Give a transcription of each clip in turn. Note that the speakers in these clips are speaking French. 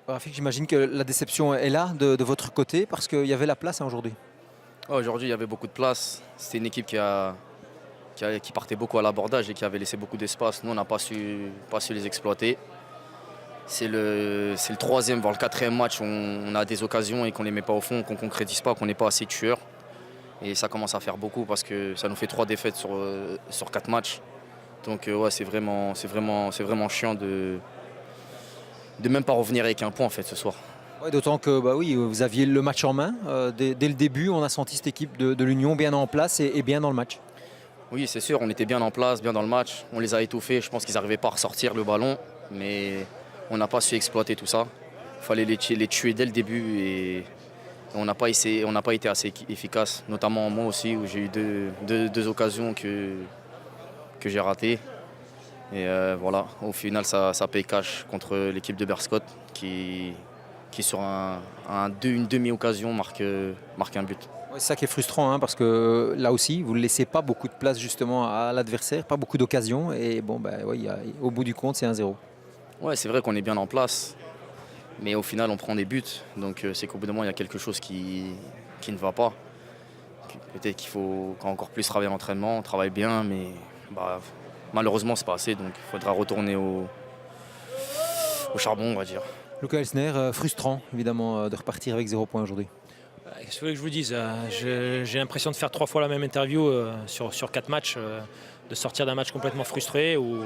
Rafik, j'imagine que la déception est là de votre côté parce qu'il y avait la place aujourd'hui. Ouais, aujourd'hui, il y avait beaucoup de place. C'était une équipe qui partait beaucoup à l'abordage et qui avait laissé beaucoup d'espace. Nous, on n'a pas su les exploiter. C'est le troisième, voire le quatrième match où on a des occasions et qu'on ne les met pas au fond, qu'on ne concrétise pas, qu'on n'est pas assez tueur. Et ça commence à faire beaucoup parce que ça nous fait 3 défaites sur 4 matchs. Donc ouais, c'est vraiment chiant de même pas revenir avec un point en fait ce soir. Ouais, d'autant que bah oui, vous aviez le match en main. Dès le début, on a senti cette équipe de l'Union bien en place et bien dans le match. Oui, c'est sûr, on était bien en place, bien dans le match. On les a étouffés, je pense qu'ils n'arrivaient pas à ressortir le ballon, mais on n'a pas su exploiter tout ça. Il fallait les tuer dès le début et on n'a pas été assez efficace, notamment moi aussi où j'ai eu deux occasions que j'ai ratées. Et voilà, au final ça paye cash contre l'équipe de Berscott qui sur une demi-occasion marque un but. Ouais, c'est ça qui est frustrant hein, parce que là aussi, vous ne laissez pas beaucoup de place justement à l'adversaire, pas beaucoup d'occasions. Et bon, bah, ouais, au bout du compte, c'est 1-0. Ouais, c'est vrai qu'on est bien en place, mais au final on prend des buts. Donc c'est qu'au bout d'un moment il y a quelque chose qui ne va pas. Peut-être qu'il faut encore plus travailler en entraînement, on travaille bien, mais bah, malheureusement c'est pas assez. Donc il faudra retourner au charbon, on va dire. Luca Elsner, frustrant évidemment de repartir avec 0 points aujourd'hui. Qu'est-ce que vous voulez que je vous dise? J'ai l'impression de faire 3 fois la même interview sur 4 matchs, de sortir d'un match complètement frustré où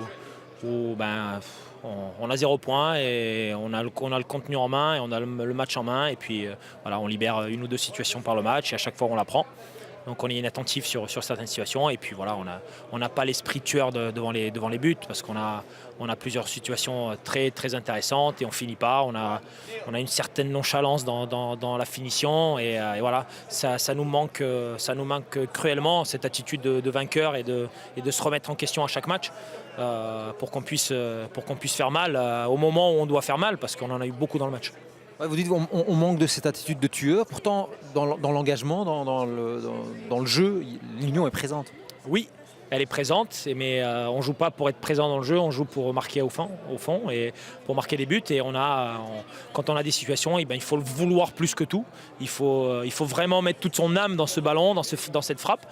ben, on a 0 point et on a le contenu en main et on a le match en main. Et puis voilà, on libère une ou deux situations par le match et à chaque fois on la prend. Donc on est inattentif sur certaines situations et puis voilà, on n'a pas l'esprit tueur devant les buts parce qu'on a plusieurs situations très, très intéressantes et on finit pas. On a une certaine nonchalance dans la finition et voilà, ça nous manque cruellement cette attitude de vainqueur et de se remettre en question à chaque match pour qu'on puisse faire mal au moment où on doit faire mal parce qu'on en a eu beaucoup dans le match. Ouais, vous dites on manque de cette attitude de tueur, pourtant dans l'engagement, dans le jeu, l'Union est présente. Oui, elle est présente, mais on ne joue pas pour être présent dans le jeu, on joue pour marquer au fond et pour marquer des buts. Et quand on a des situations, il faut le vouloir plus que tout. Il faut vraiment mettre toute son âme dans ce ballon, dans cette frappe.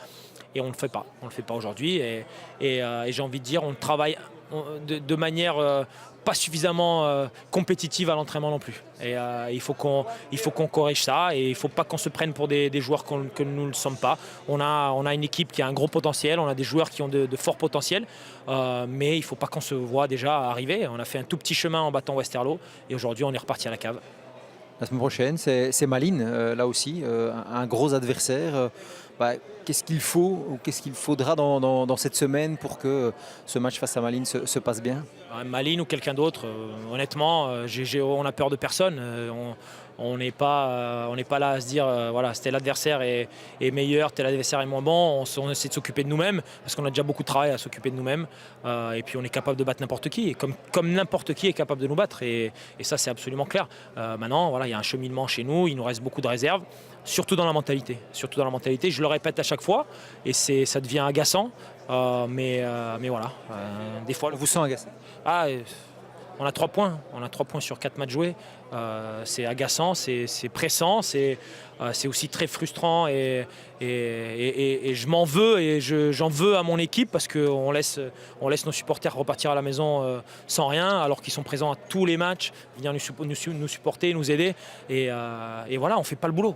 Et on ne le fait pas. On ne le fait pas aujourd'hui. Et j'ai envie de dire, on travaille de manière pas suffisamment compétitive à l'entraînement non plus. Et il faut qu'on corrige ça et il ne faut pas qu'on se prenne pour des joueurs que nous ne le sommes pas. On a une équipe qui a un gros potentiel, on a des joueurs qui ont de forts potentiels, mais il ne faut pas qu'on se voit déjà arriver. On a fait un tout petit chemin en battant Westerlo et aujourd'hui on est reparti à la cave. La semaine prochaine, c'est Malines, là aussi, un gros adversaire. Qu'est-ce qu'il faut ou qu'est-ce qu'il faudra dans cette semaine pour que ce match face à Malines se passe bien? Malines ou quelqu'un d'autre, honnêtement, on a peur de personne. On n'est pas là à se dire voilà, c'était l'adversaire est meilleur, tel adversaire est moins bon. On essaie de s'occuper de nous-mêmes parce qu'on a déjà beaucoup de travail à s'occuper de nous-mêmes. Et puis on est capable de battre n'importe qui, comme n'importe qui est capable de nous battre. Et ça, c'est absolument clair. Maintenant, voilà, il y a un cheminement chez nous, il nous reste beaucoup de réserves, surtout dans la mentalité. Surtout dans la mentalité. Je le répète à chaque fois et ça devient agaçant. Mais voilà, des fois. On vous sent agacé? On a 3 points. On a 3 points sur 4 matchs joués. C'est agaçant, c'est pressant, c'est aussi très frustrant et je m'en veux et j'en veux à mon équipe parce qu'on laisse nos supporters repartir à la maison sans rien alors qu'ils sont présents à tous les matchs, venir nous supporter, nous aider et voilà, on fait pas le boulot.